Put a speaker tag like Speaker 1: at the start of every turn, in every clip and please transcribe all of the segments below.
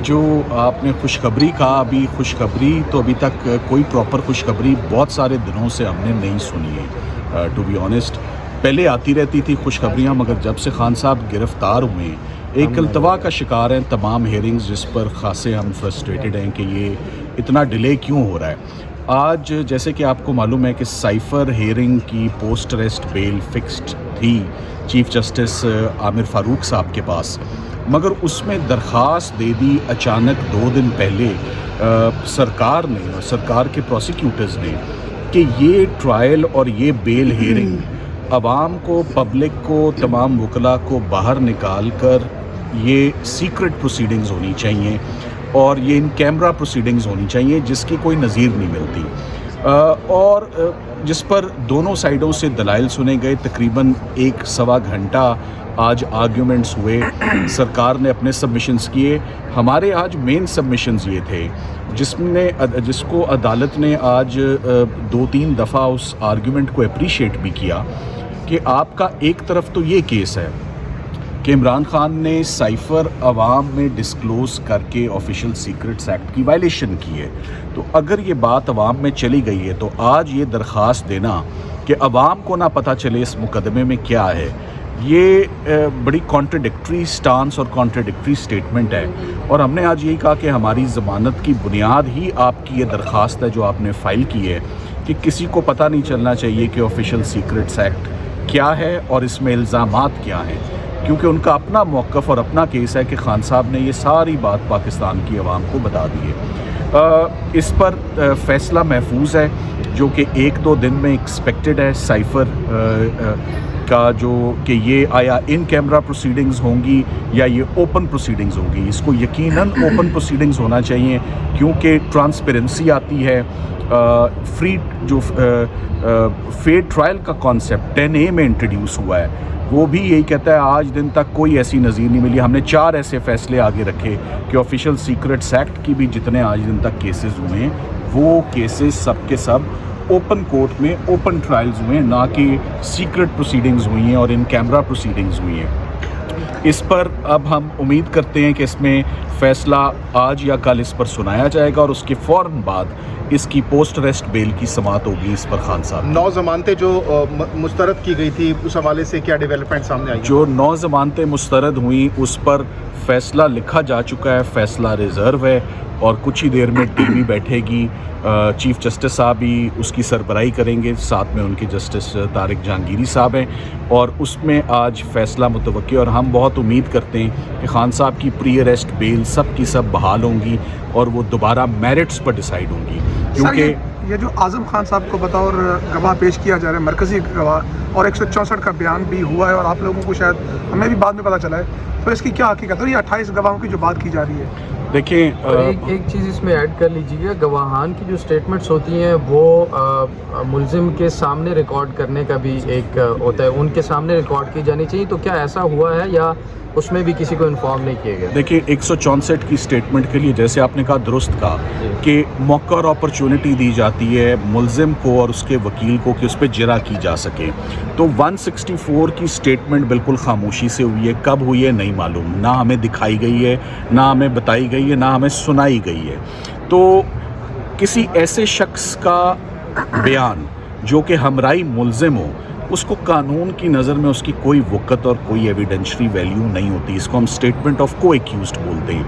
Speaker 1: جو آپ نے خوشخبری کہا، ابھی خوشخبری تو ابھی تک کوئی پراپر خوشخبری بہت سارے دنوں سے ہم نے نہیں سنی ہے ٹو بی آنیسٹ. پہلے آتی رہتی تھی خوشخبریاں، مگر جب سے خان صاحب گرفتار ہوئے ایک التوا کا شکار ہیں تمام ہیئرنگز، جس پر خاصے ہم فرسٹریٹڈ ہیں کہ یہ اتنا ڈیلے کیوں ہو رہا ہے. آج جیسے کہ آپ کو معلوم ہے کہ سائفر ہیئرنگ کی پوسٹ اریسٹ بیل فکسڈ تھی چیف جسٹس عامر فاروق صاحب کے پاس، مگر اس میں درخواست دے دی اچانک 2 دن پہلے سرکار نے اور سرکار کے پروسیکیوٹرز نے کہ یہ ٹرائل اور یہ بیل ہیئرنگ عوام کو، پبلک کو، تمام وکلاء کو باہر نکال کر یہ سیکرٹ پروسیڈنگز ہونی چاہیے اور یہ ان کیمرہ پروسیڈنگز ہونی چاہیے جس کی کوئی نظیر نہیں ملتی، اور جس پر دونوں سائیڈوں سے دلائل سنے گئے. تقریباً 1-1.25 گھنٹہ آج آرگیومنٹس ہوئے، سرکار نے اپنے سبمیشنز کیے. ہمارے آج مین سبمیشنز یہ تھے جس کو عدالت نے آج 2-3 دفعہ اس آرگیومنٹ کو اپریشیٹ بھی کیا کہ آپ کا ایک طرف تو یہ کیس ہے کہ عمران خان نے سائفر عوام میں ڈسکلوز کر کے آفیشیل سیکرٹس ایکٹ کی وائلیشن کی ہے. تو اگر یہ بات عوام میں چلی گئی ہے تو آج یہ درخواست دینا کہ عوام کو نہ پتہ چلے اس مقدمے میں کیا ہے، یہ بڑی کانٹرڈکٹری سٹانس اور کانٹرڈکٹری سٹیٹمنٹ ہے. اور ہم نے آج یہی کہا کہ ہماری ضمانت کی بنیاد ہی آپ کی یہ درخواست ہے جو آپ نے فائل کی ہے کہ کسی کو پتہ نہیں چلنا چاہیے کہ آفیشیل سیکرٹس ایکٹ کیا ہے اور اس میں الزامات کیا ہیں، کیونکہ ان کا اپنا موقف اور اپنا کیس ہے کہ خان صاحب نے یہ ساری بات پاکستان کی عوام کو بتا دی ہے. اس پر فیصلہ محفوظ ہے جو کہ 1-2 دن میں ایکسپیکٹڈ ہے. سائفر کا جو کہ یہ آیا ان کیمرہ پروسیڈنگز ہوں گی یا یہ اوپن پروسیڈنگز ہوں گی، اس کو یقیناً اوپن پروسیڈنگز ہونا چاہیے کیونکہ ٹرانسپیرنسی آتی ہے. فری جو فیئر ٹرائل کا کانسیپٹ 10A میں انٹروڈیوس ہوا ہے وہ بھی یہی کہتا ہے آج دن تک کوئی ایسی نظیر نہیں ملی. ہم نے 4 ایسے فیصلے آگے رکھے کہ آفیشیل سیکرٹس ایکٹ کی بھی جتنے آج دن تک کیسز ہوئے ہیں وہ کیسز سب کے سب اوپن کورٹ میں اوپن ٹرائلز ہوئے ہیں، نہ کہ سیکرٹ پروسیڈنگز ہوئی ہیں اور ان کیمرہ پروسیڈنگز ہوئی ہیں. اس پر اب ہم امید کرتے ہیں کہ اس میں فیصلہ آج یا کل اس پر سنایا جائے گا اور اس کے فوراً بعد اس کی پوسٹ اریسٹ بیل کی سماعت ہوگی. اس پر خان صاحب
Speaker 2: 9 ضمانتیں جو مسترد کی گئی تھی اس حوالے سے کیا ڈیولپمنٹ سامنے آئی؟
Speaker 1: جو 9 ضمانتیں مسترد ہوئیں اس پر فیصلہ لکھا جا چکا ہے، فیصلہ ریزرو ہے اور کچھ ہی دیر میں ٹی وی بیٹھے گی. چیف جسٹس صاحب بھی اس کی سربراہی کریں گے، ساتھ میں ان کے جسٹس طارق جہانگیری صاحب ہیں اور اس میں آج فیصلہ متوقع. اور ہم بہت امید کرتے ہیں کہ خان صاحب کی پری اریسٹ بیل سب کی سب بحال ہوں گی اور وہ دوبارہ میرٹس پر ڈیسائیڈ ہوں گی. کیونکہ
Speaker 3: یہ جو اعظم خان صاحب کو بطور گواہ پیش کیا جا رہا ہے، مرکزی گواہ، اور 164 کا بیان بھی ہوا ہے اور آپ لوگوں کو شاید ہمیں بھی بعد میں پتہ چلا ہے، تو اس کی کیا حقیقت ہے؟ یہ 28 گواہوں کی جو بات کی جا رہی ہے.
Speaker 1: دیکھیں
Speaker 4: ایک چیز اس میں ایڈ کر لیجیے، گواہان کی جو سٹیٹمنٹس ہوتی ہیں وہ ملزم کے سامنے ریکارڈ کرنے کا بھی ایک ہوتا ہے، ان کے سامنے ریکارڈ کی جانی چاہیے. تو کیا ایسا ہوا ہے یا اس میں بھی کسی کو انفارم نہیں کیا گیا؟
Speaker 1: دیکھیں 164 کی سٹیٹمنٹ کے لیے جیسے آپ نے کہا درست کہا کہ موقع اور اپرچونٹی دی جاتی ہے ملزم کو اور اس کے وکیل کو کہ اس پہ جرح کی جا سکے. تو 164 کی سٹیٹمنٹ بالکل خاموشی سے ہوئی ہے، کب ہوئی ہے نہیں معلوم، نہ ہمیں دکھائی گئی ہے، نہ ہمیں بتائی گئی ہے، نہ ہمیں سنائی گئی ہے. تو کسی ایسے شخص کا بیان جو کہ ہمراہی ملزم ہو، اس کو قانون کی نظر میں اس کی کوئی وقت اور کوئی ایویڈنشری ویلیو نہیں ہوتی. اس کو ہم سٹیٹمنٹ آف کو ایکیوزڈ بولتے ہیں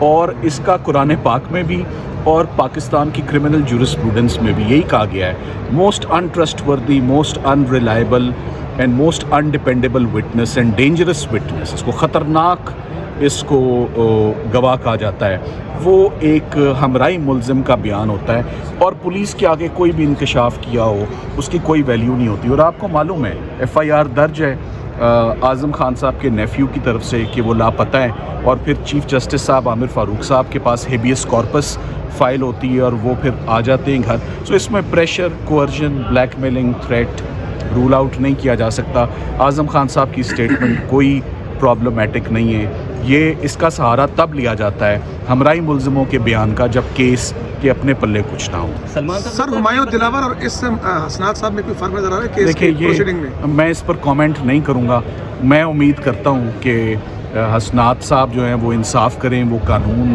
Speaker 1: اور اس کا قرآن پاک میں بھی اور پاکستان کی کرمنل جورسپروڈنس میں بھی یہی کہا گیا ہے، most untrustworthy, most unreliable and most undependable witness and dangerous witness, اس کو خطرناک اس کو گواہ کہا جاتا ہے، وہ ایک ہمراہی ملزم کا بیان ہوتا ہے اور پولیس کے آگے کوئی بھی انکشاف کیا ہو اس کی کوئی ویلیو نہیں ہوتی. اور آپ کو معلوم ہے FIR درج ہے اعظم خان صاحب کے نیفیو کی طرف سے کہ وہ لاپتہ ہیں اور پھر چیف جسٹس صاحب عامر فاروق صاحب کے پاس ہیبیس کارپس فائل ہوتی ہے اور وہ پھر آ جاتے ہیں گھر. سو اس میں pressure, coercion, blackmailing, threat rule out نہیں کیا جا سکتا. اعظم خان صاحب کی سٹیٹمنٹ کوئی پرابلمیٹک نہیں ہے. یہ اس کا سہارا تب لیا جاتا ہے ہمراہی ملزموں کے بیان کا جب کیس کے اپنے پلے کچھ نہ ہو.
Speaker 3: سر ہمایوں دلاور اور اس حسنات صاحب میں کوئی فرق نظر آ رہا ہے کیس
Speaker 1: دیکھیں
Speaker 3: کی پروسیڈنگ میں؟
Speaker 1: میں اس پر کامنٹ نہیں کروں گا. میں امید کرتا ہوں کہ حسنات صاحب جو ہیں وہ انصاف کریں، وہ قانون